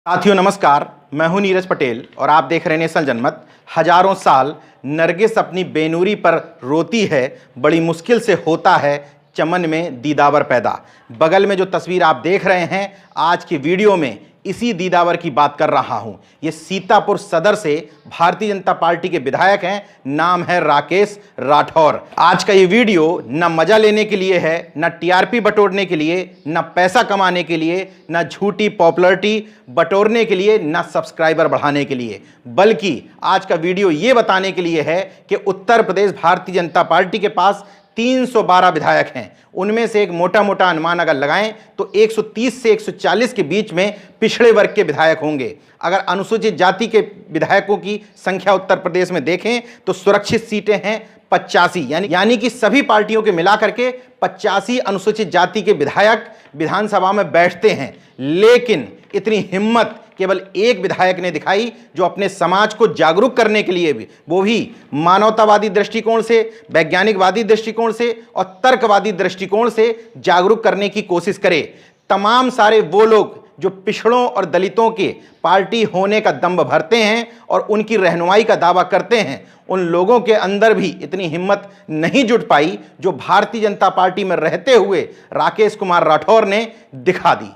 साथियों नमस्कार, मैं हूं नीरज पटेल और आप देख रहे हैं नेशनल जनमत। हजारों साल नरगिस अपनी बेनूरी पर रोती है, बड़ी मुश्किल से होता है चमन में दीदावर पैदा। बगल में जो तस्वीर आप देख रहे हैं, आज की वीडियो में इसी दीदावर की बात कर रहा हूं। ये सीतापुर सदर से भारतीय जनता पार्टी के विधायक हैं, नाम है राकेश राठौर। आज का ये वीडियो न मजा लेने के लिए है, न टीआरपी बटोरने के लिए, न पैसा कमाने के लिए, न झूठी पॉपुलैरिटी बटोरने के लिए, न सब्सक्राइबर बढ़ाने के लिए, बल्कि आज का वीडियो ये बताने के लिए है कि उत्तर प्रदेश भारतीय जनता पार्टी के पास 312 विधायक हैं। उनमें से एक मोटा मोटा अनुमान अगर लगाएं तो 130 से 140 के बीच में पिछड़े वर्ग के विधायक होंगे। अगर अनुसूचित जाति के विधायकों की संख्या उत्तर प्रदेश में देखें तो सुरक्षित सीटें हैं 85, यानी कि सभी पार्टियों के मिलाकर के 85 अनुसूचित जाति के विधायक विधानसभा में बैठते हैं। लेकिन इतनी हिम्मत केवल एक विधायक ने दिखाई, जो अपने समाज को जागरूक करने के लिए भी, वो भी मानवतावादी दृष्टिकोण से, वैज्ञानिकवादी दृष्टिकोण से और तर्कवादी दृष्टिकोण से जागरूक करने की कोशिश करे। तमाम सारे वो लोग जो पिछड़ों और दलितों के पार्टी होने का दंभ भरते हैं और उनकी रहनुमाई का दावा करते हैं, उन लोगों के अंदर भी इतनी हिम्मत नहीं जुट पाई जो भारतीय जनता पार्टी में रहते हुए राकेश कुमार राठौर ने दिखा दी।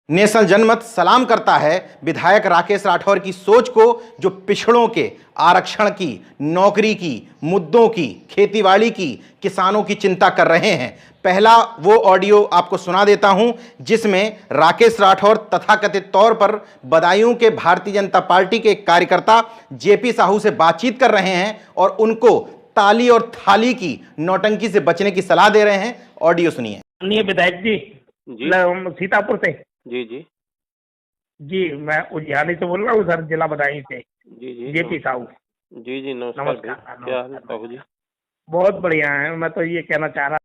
नेशनल जनमत सलाम करता है विधायक राकेश राठौर की सोच को, जो पिछड़ों के आरक्षण की, नौकरी की, मुद्दों की, खेतीबाड़ी की, किसानों की चिंता कर रहे हैं। पहला वो ऑडियो आपको सुना देता हूं जिसमें राकेश राठौर तथाकथित तौर पर बदायूं के भारतीय जनता पार्टी के एक कार्यकर्ता जेपी साहू से बातचीत कर रहे हैं और उनको ताली और थाली की नौटंकी से बचने की सलाह दे रहे हैं। ऑडियो सुनिए। माननीय विधायक जी, सीतापुर से जी जी जी, मैं उजियाली से बोल रहा हूँ सर, जिला बदायूं से। जी जी जेपी साहू जी जी नमस्कार। क्या हाल है साहू जी? बहुत बढ़िया है। मैं तो ये कहना चाह रहा,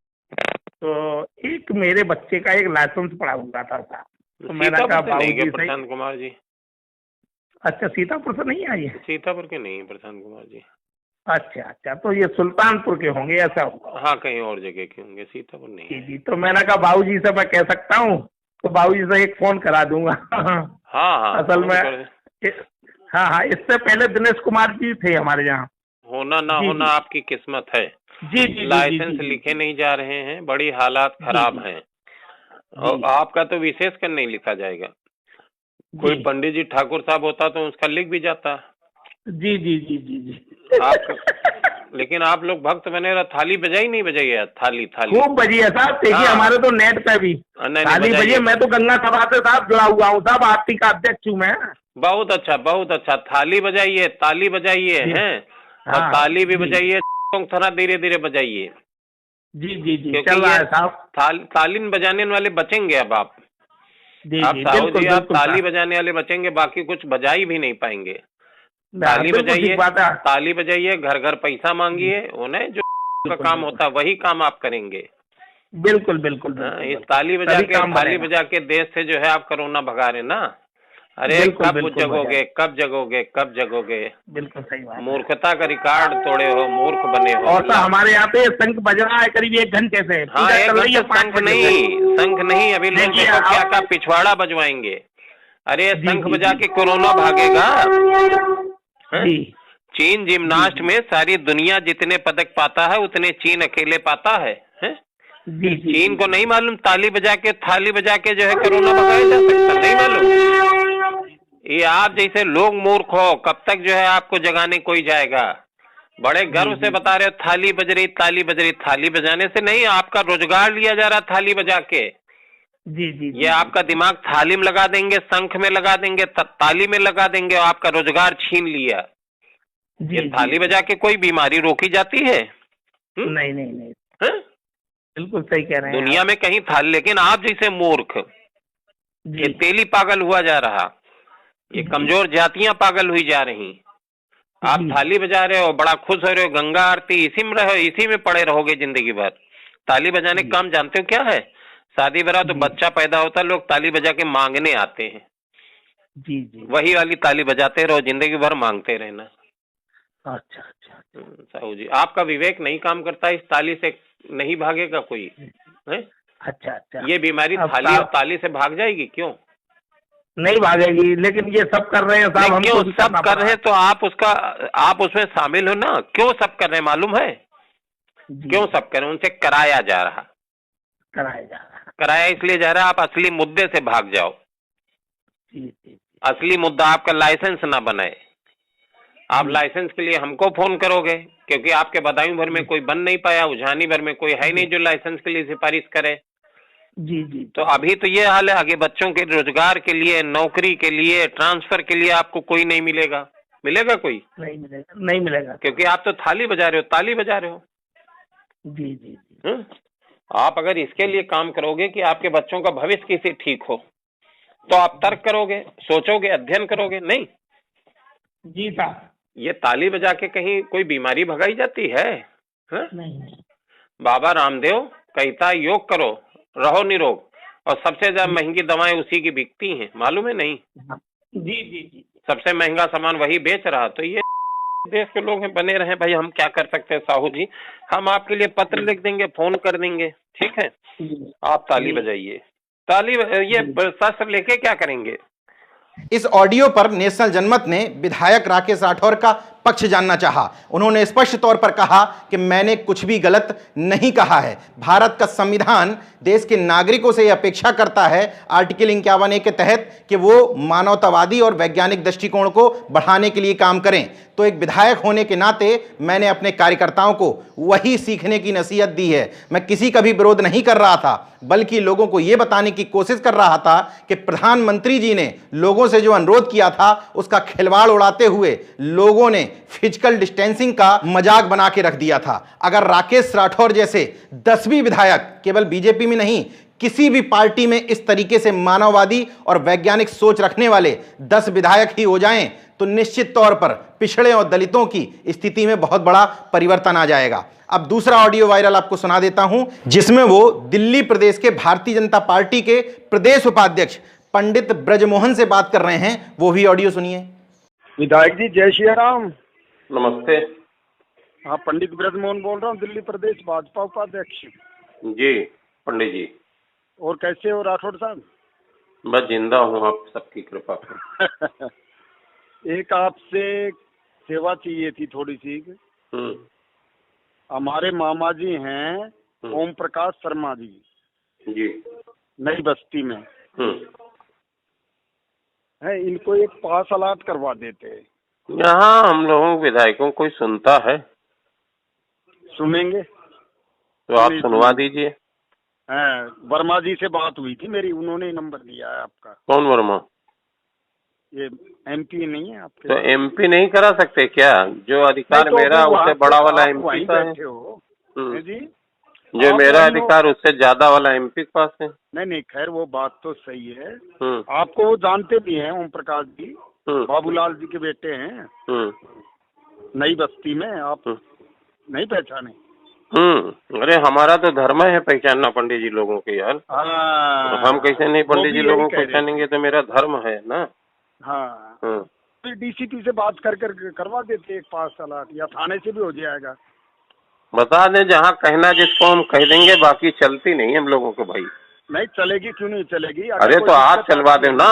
तो एक मेरे बच्चे का एक लाइसेंस पड़ा हुआ था सर, तो मैंने कहा बाबूजी प्रशांत कुमार जी। अच्छा, सीतापुर से नहीं आई है? सीतापुर के नहीं, प्रशांत कुमार जी। अच्छा अच्छा, तो ये सुल्तानपुर के होंगे ऐसा होगा? हाँ, कहीं और जगह के होंगे, सीतापुर नहीं। जी जी, तो मैंने कहा बाबूजी से मैं कह सकता हूँ, तो बाबूजी से एक फोन करा दूंगा। हाँ हाँ, असल में हाँ हाँ, इससे पहले दिनेश कुमार जी थे हमारे यहाँ। होना ना होना आपकी किस्मत है। जी जी, लाइसेंस लिखे नहीं जा रहे हैं, बड़ी हालात खराब हैं, और आपका तो विशेष कर नहीं लिखा जाएगा। कोई पंडित जी ठाकुर साहब होता तो उसका लिख भी जाता। जी जी जी जी जी आप लेकिन आप लोग भक्त बने रहा, थाली बजाई नहीं बजाई है? थाली खूब बजी है साहब। देखिए हमारे तो नेट पे भी थाली बजी है। मैं तो गंगा सभा से साहब जुड़ा हुआ हूँ साहब, आरती का अध्यक्ष हूँ मैं। बहुत अच्छा, बहुत अच्छा। थाली बजाइए, ताली बजाइए हैं, और ताली भी बजाइए, थोड़ा धीरे धीरे बजाइए। जी जी जी, चल रहा है साहब। तालीन बजाने वाले बचेंगे अब आप। साहू जी, आप ताली बजाने वाले बचेंगे, बाकी कुछ बजा ही भी नहीं पाएंगे। ताली बजाइए, ताली बजाइए, घर घर पैसा मांगिए, उन्हें जो का काम होता है वही काम आप करेंगे। बिल्कुल बिल्कुल। इस ताली बजा के, थाली बजा के देश से जो है आप कोरोना भगा रहे ना। अरे कब जगोगे, कब जगोगे, कब जगोगे? बिल्कुल सही बात। मूर्खता का रिकॉर्ड तोड़े हो, मूर्ख बने हो। और हमारे यहाँ पे शंख बज रहा है करीब 1 घंटे से। हाँ, शंख नहीं, अभी लोग क्या पिछवाड़ा बजवाएंगे। अरे शंख बजा के कोरोना भागेगा। चीन जिम्नास्ट में सारी दुनिया जितने पदक पाता है उतने चीन अकेले पाता है, चीन को नहीं मालूम ताली बजा के, थाली बजा के जो है कोरोना भगाया जा सकता? नहीं मालूम। ये आप जैसे लोग मूर्ख हो, कब तक जो है आपको जगाने कोई जाएगा? बड़े गर्व से बता रहे हो थाली बज रही, ताली बज रही। थाली बजाने से नहीं, आपका रोजगार लिया जा रहा थाली बजा के। जी जी, ये आपका दिमाग थाली में लगा देंगे, शंख में लगा देंगे, ताली में लगा देंगे, और आपका रोजगार छीन लिया। ये थाली बजा के कोई बीमारी रोकी जाती है? नहीं नहीं नहीं, बिल्कुल सही कह रहे हैं दुनिया में कहीं था। लेकिन आप जैसे मूर्ख, ये तेली पागल हुआ जा रहा, ये कमजोर जातियां पागल हुई जा रही। आप थाली बजा रहे हो, बड़ा खुश हो रहे हो, गंगा आरती इसी में रहो, इसी में पड़े रहोगे जिंदगी भर। ताली बजाने का काम जानते हो क्या है? शादी ब्याह तो बच्चा पैदा होता है, लोग ताली बजा के मांगने आते हैं। जी जी, वही वाली ताली बजाते रहो, जिंदगी भर मांगते रहना। अच्छा अच्छा साहू जी, आपका विवेक नहीं काम करता, इस ताली से नहीं भागेगा कोई है? अच्छा अच्छा, ये बीमारी थाली और ताली से भाग जाएगी क्यों? नहीं भागेगी, लेकिन ये सब कर रहे हैं साहब, नहीं, क्यों हमको भी सब करना कर पड़ रहे हैं तो आप उसमें शामिल हो ना। क्यों सब कर रहे हैं मालूम है? जी, क्यों सब कर रहे हैं? उनसे कराया जा रहा। कराया जा रहा है। कराया इसलिए जा रहा है आप असली मुद्दे से भाग जाओ। जी जी असली मुद्दा आपका लाइसेंस ना बने। आप जी लाइसेंस के लिए हमको फोन करोगे, क्योंकि आपके बदायूं भर में कोई बन नहीं पाया, उजानी भर में कोई है नहीं जो लाइसेंस के लिए सिफारिश करे। जी जी तो अभी तो ये हाल है, आगे बच्चों के रोजगार के लिए, नौकरी के लिए, ट्रांसफर के लिए आपको कोई नहीं मिलेगा। मिलेगा कोई? नहीं मिलेगा, नहीं मिलेगा। क्योंकि आप तो थाली बजा रहे हो, ताली बजा रहे हो। जी जी हम्म? आप अगर इसके लिए काम करोगे कि आपके बच्चों का भविष्य कैसे ठीक हो, तो आप तर्क करोगे, सोचोगे, अध्ययन करोगे। नहीं, जी साहब, ये ताली बजा के कहीं कोई बीमारी भगाई जाती है? नहीं नहीं। बाबा रामदेव कहता योग करो, रहो निरोग, और सबसे ज्यादा महंगी दवाएं उसी की बिकती हैं, मालूम है? नहीं, जी जी जी सबसे महंगा सामान वही बेच रहा। तो ये देश के लोग हैं, बने रहे भाई, हम क्या कर सकते हैं साहू जी। हम आपके लिए पत्र लिख देंगे, फोन कर देंगे, ठीक है? जी आप ताली बजाइए। ताली ये शस्त्र लेके क्या करेंगे? इस ऑडियो पर नेशनल जनमत ने विधायक राकेश राठौर का पक्ष जानना चाहा। उन्होंने स्पष्ट तौर पर कहा कि मैंने कुछ भी गलत नहीं कहा है। भारत का संविधान देश के नागरिकों से यह अपेक्षा करता है आर्टिकल 51A के तहत कि वो मानवतावादी और वैज्ञानिक दृष्टिकोण को बढ़ाने के लिए काम करें। तो एक विधायक होने के नाते मैंने अपने कार्यकर्ताओं को वही सीखने की नसीहत दी है। मैं किसी का भी विरोध नहीं कर रहा था, बल्कि लोगों को यह बताने की कोशिश कर रहा था कि प्रधानमंत्री जी ने लोगों से जो अनुरोध किया था उसका खिलवाड़ उड़ाते हुए लोगों ने फिजिकल डिस्टेंसिंग का मजाक बना के रख दिया था। अगर राकेश राठौर जैसे 10 विधायक केवल बीजेपी में नहीं, किसी भी पार्टी में इस तरीके से मानववादी और वैज्ञानिक सोच रखने वाले 10 विधायक ही हो जाएं, तो निश्चित तौर पर पिछड़े और दलितों की स्थिति में बहुत बड़ा परिवर्तन आ जाएगा। अब दूसरा ऑडियो वायरल आपको सुना देता हूं, जिसमें वो दिल्ली प्रदेश के भारतीय जनता पार्टी के प्रदेश उपाध्यक्ष पंडित ब्रजमोहन से बात कर रहे हैं। वो भी ऑडियो सुनिए। विधायक जी जय श्री राम। नमस्ते हाँ, पंडित ब्रजमोहन बोल रहा हूँ, दिल्ली प्रदेश भाजपा उपाध्यक्ष। जी पंडित जी। और कैसे हो राठौड़ साहब? बस जिंदा हूँ आप सबकी कृपा से। एक आपसे सेवा चाहिए थी थोड़ी सी। हमारे मामा जी हैं ओम प्रकाश शर्मा जी, जी, नई बस्ती में है। इनको एक पास अलाट करवा देते। यहाँ हम लोगों विधायकों कोई सुनता है? सुनेंगे तो आप सुनवा दीजिए। हाँ, वर्मा जी से बात हुई थी मेरी, उन्होंने नंबर दिया है आपका। कौन वर्मा? ये एमपी नहीं है आपके? तो एमपी नहीं करा सकते क्या? जो अधिकार मेरा उससे बड़ा वाला एमपी का है। जी, जो मेरा अधिकार उससे ज्यादा वाला एमपी के पास है। नहीं, खैर वो बात तो सही है। आपको वो जानते भी हैं, ओम प्रकाश जी बाबूलाल जी के बेटे हैं, नई बस्ती में। आप नहीं पहचाने? अरे हमारा तो धर्म है पहचानना पंडित जी लोगों के यार। हम कैसे नहीं पंडित जी लोगों को पहचानेंगे? तो मेरा धर्म है ना। हाँ, फिर डीसीपी से बात कर करवा देते एक पास अलाट, या थाने से भी हो जाएगा। बता दें, जहाँ कहना जिसको हम कह देंगे, बाकी चलती नहीं हम लोगों को भाई। नहीं चलेगी, क्यों नहीं चलेगी? अरे तो आप चलवा दो ना।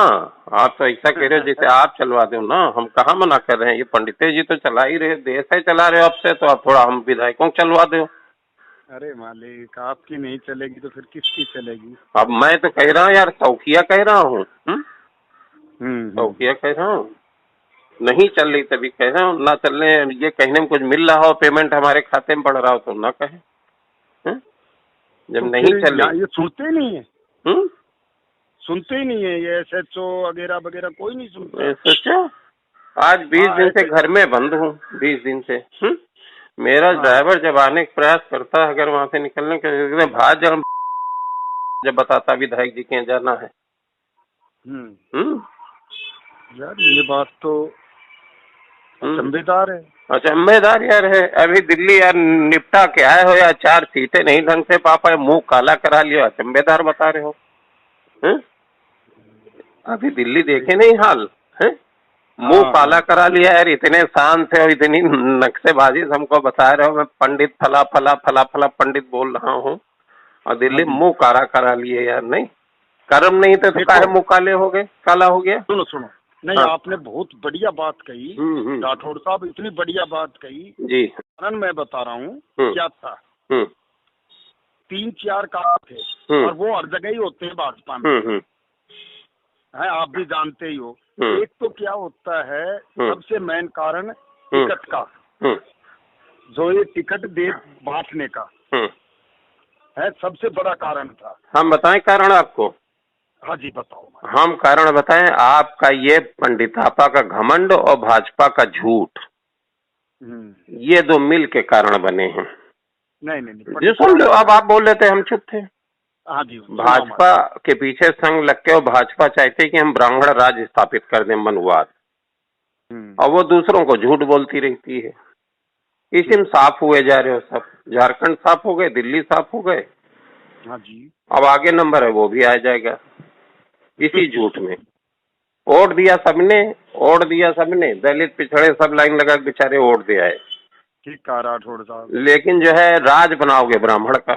आप तो ऐसा कह रहे हो जैसे आप चलवा दो ना। हम कहाँ मना कर रहे हैं? ये पंडित जी तो चला ही रहे, देश है चला रहे हो अब से, तो आप थोड़ा हम विधायकों को चलवा दो। अरे मालिक, आपकी नहीं चलेगी तो फिर किसकी चलेगी? अब मैं तो कह रहा हूँ यार, तौकिया कह रहा हूँ। तौकिया कह रहा हूँ, नहीं चल रही तभी कह रहा हूँ। ना चलने, ये कहने में कुछ मिल रहा हो, पेमेंट हमारे खाते में पड़ रहा हो, तो ना कहे। जब तो नहीं चल रही, ये सुनते ही नहीं है। सुनते ही नहीं है ये SHO वगैरह वगैरह, कोई नहीं सुनता। सोचो, आज 20 दिन से घर में बंद हूँ, 20 दिन से। मेरा ड्राइवर जब आने का प्रयास करता है, अगर वहां से निकलने के भाग जब बताता विधायक जी के जाना है। यार ये बात तो अचंभेदार है। अचंभेदार यार है। अभी दिल्ली यार निपटा के आए हो यार, 4 सीटें नहीं ढंग से पा पाए, मुंह काला करा लिया, अचंभेदार बता रहे हो। अभी दिल्ली देखे नहीं हाल है, मुंह काला करा लिया यार। इतने शान से और इतनी नक्शेबाजी हमको बता रहे हो, मैं पंडित फला फला फला फला पंडित बोल रहा हूँ, और दिल्ली मुंह काला करा लिए यार। नहीं कर्म नहीं थे तो काहे मुँह काले हो गए, काला हो गया? सुनो सुनो, नहीं हाँ। आपने बहुत बढ़िया बात कही राठौड़ साहब, इतनी बढ़िया बात कही जी। कारण मैं बता रहा हूँ क्या था। 3-4 काम थे और वो हर जगह ही होते हैं भाजपा में, है आप भी जानते ही हो। एक तो क्या होता है सबसे मेन कारण टिकट का, जो ये टिकट दे बांटने का है, सबसे बड़ा कारण था। हम बताएं कारण आपको? हाँ जी बताओ। हम कारण बताएं, आपका ये पंडितापा का घमंड और भाजपा का झूठ, ये दो मिल के कारण बने हैं। नहीं जी सुन लो, अब आप बोल रहे थे हम चुप थे। हाँ जी। भाजपा के पीछे संग लग के और भाजपा चाहते कि हम ब्राह्मण राज स्थापित कर दें, मनवाद, और वो दूसरों को झूठ बोलती रहती है। इसी में साफ हुए जा रहे हो सब, झारखंड साफ हो गए, दिल्ली साफ हो गए। हाँ जी। अब आगे नंबर है वो भी आ जाएगा इसी झूठ में। वोट दिया सबने, दलित पिछड़े सब लाइन लगा के बेचारे वोट दे आए। ठीक कहा राठौड़ साहब। लेकिन जो है राज बनाओगे ब्राह्मण का।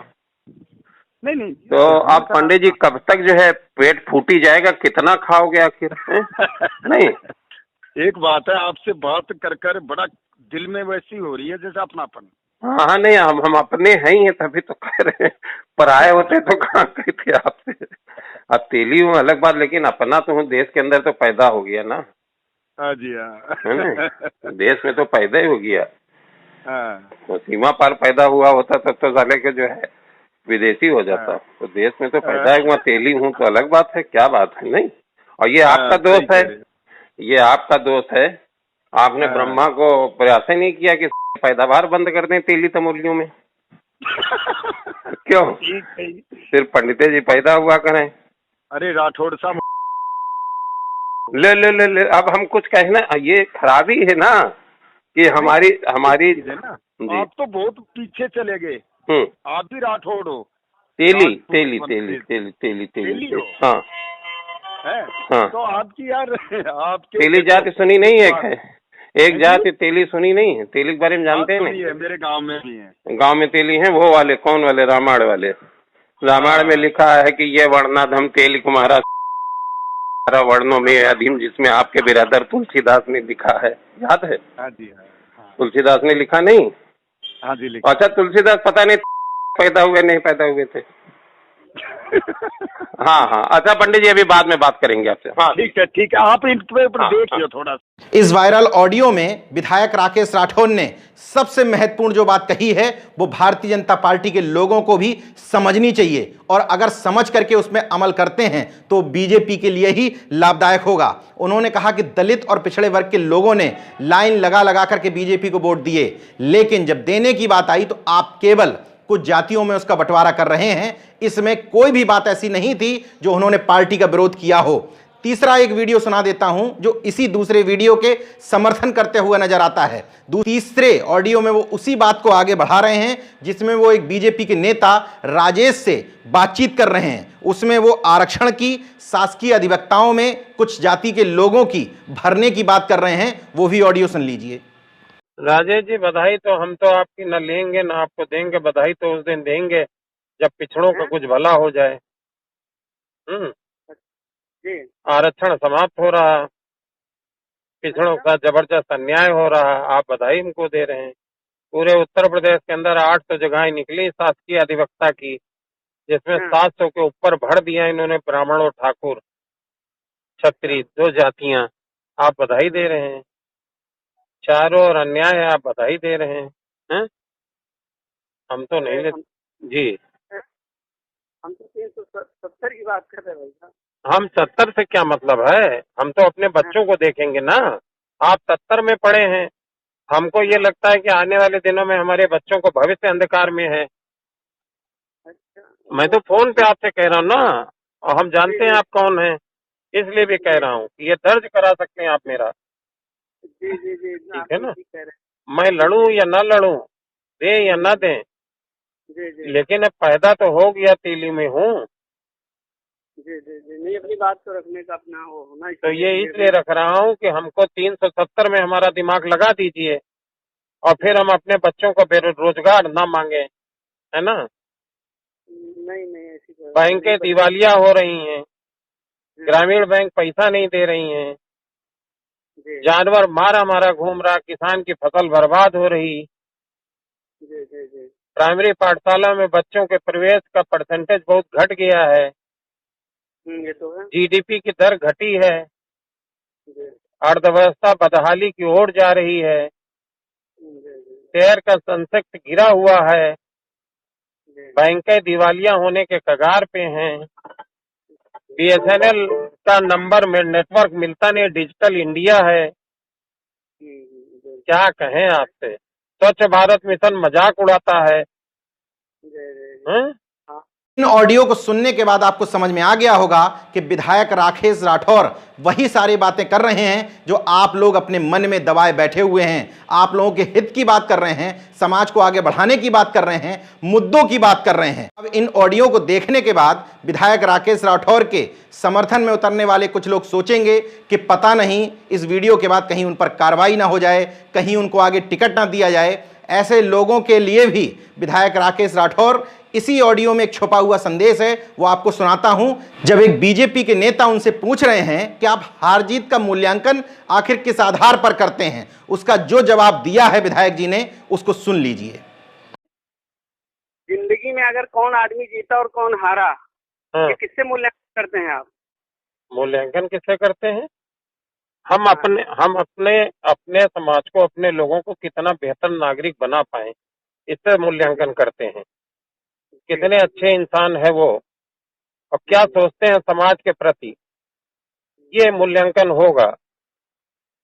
नहीं तो आप पंडित जी कब तक जो है पेट फूटी जाएगा, कितना खाओगे आखिर? नहीं, एक बात है, आपसे बात कर कर बड़ा दिल में वैसी हो रही है जैसे अपनापन। हाँ नहीं, हम अपने हैं ही हैं, तभी तो कह रहे हैं। पराये होते तो कहाँ कहते आपसे। अब तेली हूँ अलग बात, लेकिन अपना तो हूँ, देश के अंदर तो पैदा हो गया ना। हाँ जी हाँ। है ना, देश में तो पैदा ही हो गया। हाँ। तो सीमा पार पैदा हुआ होता तब तो साले के जो है विदेशी हो जाता। तो देश में तो पैदा हुआ, तेली हूँ तो अलग बात है, क्या बात है। नहीं, और ये आपका दोष है, ये आपका दोष है। आपने ब्रह्मा को प्रयास ही नहीं किया कि पैदावार बंद कर दें तेली तमोलियों में। क्यों? सिर्फ पंडित जी पैदा हुआ करें। अरे राठौड़ साहब ले अब हम कुछ कहना, ये खराबी है ना कि हमारी ना, आप तो बहुत पीछे चले गए। आप भी राठौड़ हो। तेली हो। हाँ है? हाँ। तो आपकी यार आपके तेली जाति सुनी नहीं है? एक जाति तेली सुनी नहीं है? तेली के बारे में जानते हैं? नहीं, मेरे गांव में भी है। गांव में तेली हैं, वो वाले कौन वाले? रामायण वाले। रामायण में लिखा है कि ये वर्णाधम तेली कुमारा वर्णों में अधीम, जिसमें आपके बिरादर तुलसीदास ने लिखा है, याद है? हाँ जी हाँ। तुलसीदास ने लिखा नहीं? हाँ जी लिखा। अच्छा, तुलसीदास पता नहीं पैदा हुए नहीं पैदा हुए थे। हाँ, अच्छा पंडित जी अभी बाद में बात करेंगे आपसे। हाँ ठीक है, आप इन पे देखिए थोड़ा। इस वायरल ऑडियो में विधायक राकेश राठौर ने सबसे महत्वपूर्ण जो बात कही है वो भारतीय जनता पार्टी के लोगों को भी समझनी चाहिए, और अगर समझ करके उसमें अमल करते हैं तो बीजेपी के लिए ही लाभदायक होगा। उन्होंने कहा कि दलित और पिछड़े वर्ग के लोगों ने लाइन लगा करके बीजेपी को वोट दिए, लेकिन जब देने की बात आई तो आप केवल कुछ जातियों में उसका बंटवारा कर रहे हैं। इसमें कोई भी बात ऐसी नहीं थी जो उन्होंने पार्टी का विरोध किया हो। तीसरा एक वीडियो सुना देता हूं जो इसी दूसरे वीडियो के समर्थन करते हुए नजर आता है। तीसरे ऑडियो में वो उसी बात को आगे बढ़ा रहे हैं जिसमें वो एक बीजेपी के नेता राजेश से बातचीत कर रहे हैं। उसमें वो आरक्षण की, शासकीय अधिवक्ताओं में कुछ जाति के लोगों की भरने की बात कर रहे हैं। वो भी ऑडियो सुन लीजिए। राजेश जी, बधाई तो हम तो आपकी न लेंगे न आपको देंगे, बधाई तो उस दिन देंगे जब पिछड़ों का कुछ भला हो जाए। आरक्षण समाप्त हो रहा, पिछड़ों का जबरदस्त अन्याय हो रहा, आप बधाई हमको दे रहे हैं। पूरे उत्तर प्रदेश के अंदर 800 जगहें निकली शासकीय अधिवक्ता की, जिसमें 700 के ऊपर भर दिया इन्होंने ब्राह्मण और ठाकुर क्षत्रिय 2 जातियां। आप बधाई दे रहे हैं, चारों ओर अन्याय है, आप बधाई दे रहे हैं। हम तो नहीं लेते जी, हम तो 370 की बात कर रहे हैं भाई साहब। हम 70 से क्या मतलब है, हम तो अपने बच्चों को देखेंगे ना। आप 70 में पढ़े हैं, हमको ये लगता है कि आने वाले दिनों में हमारे बच्चों को भविष्य अंधकार में है। मैं तो फोन पे आपसे कह रहा हूँ ना, और हम जानते हैं आप कौन हैं, इसलिए भी कह रहा हूँ कि ये दर्ज करा सकते हैं आप मेरा। जी ठीक है ना, मैं लड़ूं या ना लड़ूं, दे या ना दें, लेकिन अब पैदा तो हो गया, तेली में हूँ। जी नहीं, अपनी बात तो रखने का अपना वो होना। तो ये इसलिए रख रहा हूँ कि हमको 370 में हमारा दिमाग लगा दीजिए, और फिर हम अपने बच्चों को बेरोजगार ना मांगे, है ना। नहीं ऐसी बैंकें दिवालिया हो रही हैं, ग्रामीण बैंक पैसा नहीं दे रही हैं, जी जानवर मारा मारा घूम रहा, किसान की फसल बर्बाद हो रही, जी जी जी। प्राइमरी पाठशाला में बच्चों के प्रवेश का परसेंटेज बहुत घट गया है, ये तो है। जीडीपी की दर घटी है, जी अर्थव्यवस्था बदहाली की ओर जा रही है, जी जी शेयर का सेंसेक्स गिरा हुआ है, जी बैंकें दिवालिया होने के कगार पे हैं, बीएसएनएल का नंबर में नेटवर्क मिलता नहीं, डिजिटल इंडिया है। जी क्या कहें आपसे, स्वच्छ भारत मिशन मजाक उड़ाता है, जी जी। हैं? हाँ इन ऑडियो को सुनने के बाद आपको समझ में आ गया होगा कि विधायक राकेश राठौर वही सारी बातें कर रहे हैं जो आप लोग अपने मन में दबाए बैठे हुए हैं। आप लोगों के हित की बात कर रहे हैं, समाज को आगे बढ़ाने की बात कर रहे हैं, मुद्दों की बात कर रहे हैं। अब इन ऑडियो को देखने के बाद विधायक राकेश राठौर के समर्थन में उतरने वाले कुछ लोग सोचेंगे कि पता नहीं इस वीडियो के बाद कहीं उन पर कार्रवाई ना हो जाए, कहीं उनको आगे टिकट ना दिया जाए। ऐसे लोगों के लिए भी विधायक राकेश राठौर इसी ऑडियो में एक छुपा हुआ संदेश है, वो आपको सुनाता हूं। जब एक बीजेपी के नेता उनसे पूछ रहे हैं कि आप हार जीत का मूल्यांकन आखिर किस आधार पर करते हैं, उसका जो जवाब दिया है विधायक जी ने, उसको सुन लीजिए। जिंदगी में अगर कौन आदमी जीता और कौन हारा, हाँ, ये किससे मूल्यांकन करते हैं आप? मूल्यांकन किससे करते हैं? हम अपने अपने समाज को, अपने लोगों को कितना बेहतर नागरिक बना पाए, इससे मूल्यांकन करते हैं। कितने अच्छे इंसान है वो और क्या सोचते हैं समाज के प्रति, ये मूल्यांकन होगा।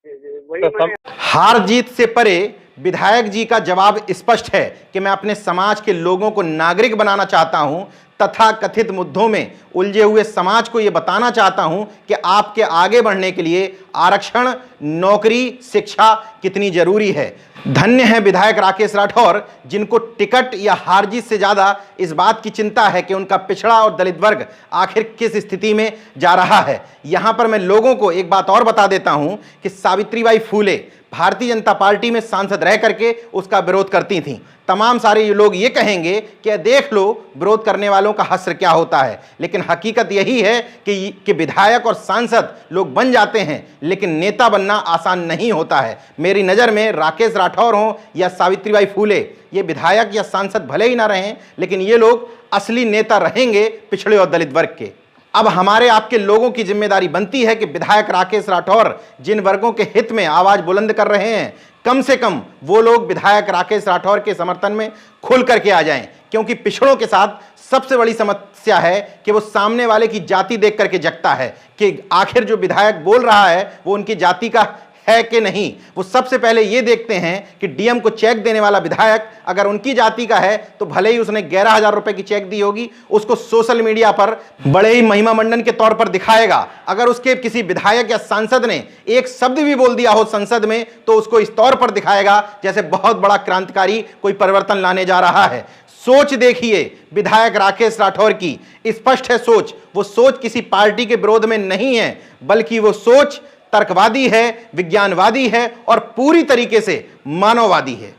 वही तो मैंने हार जीत से परे विधायक जी का जवाब स्पष्ट है कि मैं अपने समाज के लोगों को नागरिक बनाना चाहता हूं, तथा कथित मुद्दों में उलझे हुए समाज को यह बताना चाहता हूं कि आपके आगे बढ़ने के लिए आरक्षण, नौकरी, शिक्षा कितनी जरूरी है। धन्य है विधायक राकेश राठौर, जिनको टिकट या हार जीत से ज्यादा इस बात की चिंता है कि उनका पिछड़ा और दलित वर्ग आखिर किस स्थिति में जा रहा है। यहां पर मैं लोगों को एक बात और बता देता हूं कि सावित्रीबाई फूले भारतीय जनता पार्टी में सांसद रह करके उसका विरोध करती थीं। तमाम सारे लोग ये कहेंगे कि देख लो विरोध करने वालों का हश्र क्या होता है, लेकिन हकीकत यही है कि विधायक और सांसद लोग बन जाते हैं, लेकिन नेता बनना आसान नहीं होता है। मेरी नज़र में राकेश राठौर हों या सावित्रीबाई फूले, ये विधायक या सांसद भले ही ना रहें, लेकिन ये लोग असली नेता रहेंगे पिछड़े और दलित वर्ग के। अब हमारे आपके लोगों की जिम्मेदारी बनती है कि विधायक राकेश राठौर जिन वर्गों के हित में आवाज बुलंद कर रहे हैं, कम से कम वो लोग विधायक राकेश राठौर के समर्थन में खुल करके आ जाएं, क्योंकि पिछड़ों के साथ सबसे बड़ी समस्या है कि वो सामने वाले की जाति देख करके जगता है कि आखिर जो विधायक बोल रहा है वो उनकी जाति का है कि नहीं। वो सबसे पहले ये देखते हैं कि डीएम को चेक देने वाला विधायक अगर उनकी जाति का है तो भले ही उसने 11,000 रुपए की चेक दी होगी, उसको सोशल मीडिया पर बड़े ही महिमा मंडन के तौर पर दिखाएगा। अगर उसके किसी विधायक या सांसद ने एक शब्द भी बोल दिया हो संसद में तो उसको इस तौर पर दिखाएगा जैसे बहुत बड़ा क्रांतिकारी कोई परिवर्तन लाने जा रहा है। सोच देखिए विधायक राकेश राठौर की, स्पष्ट है सोच। वो सोच किसी पार्टी के विरोध में नहीं है, बल्कि वो सोच तर्कवादी है, विज्ञानवादी है और पूरी तरीके से मानववादी है।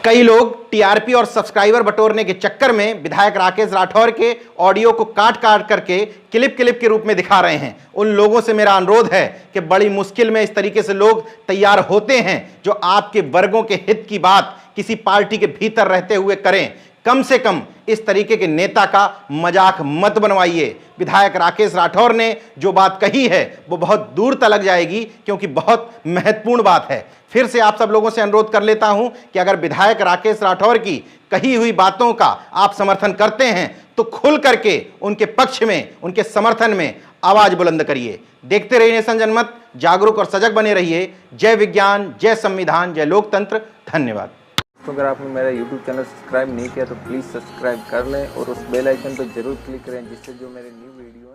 कई लोग टीआरपी और सब्सक्राइबर बटोरने के चक्कर में विधायक राकेश राठौर के ऑडियो को काट काट करके क्लिप के रूप में दिखा रहे हैं। उन लोगों से मेरा अनुरोध है कि बड़ी मुश्किल में इस तरीके से लोग तैयार होते हैं जो आपके वर्गों के हित की बात किसी पार्टी के भीतर रहते हुए करें। कम से कम इस तरीके के नेता का मजाक मत बनवाइए। विधायक राकेश राठौर ने जो बात कही है वो बहुत दूर तक जाएगी, क्योंकि बहुत महत्वपूर्ण बात है। फिर से आप सब लोगों से अनुरोध कर लेता हूं कि अगर विधायक राकेश राठौर की कही हुई बातों का आप समर्थन करते हैं तो खुल करके उनके पक्ष में, उनके समर्थन में आवाज बुलंद करिए। देखते रहिए नेशन जनमत, जागरूक और सजग बने रहिए। जय विज्ञान, जय संविधान, जय लोकतंत्र। धन्यवाद। तो अगर आपने मेरा YouTube चैनल सब्सक्राइब नहीं किया तो प्लीज़ सब्सक्राइब कर लें और उस बेल आइकन पर जरूर क्लिक करें, जिससे जो मेरे न्यू वीडियो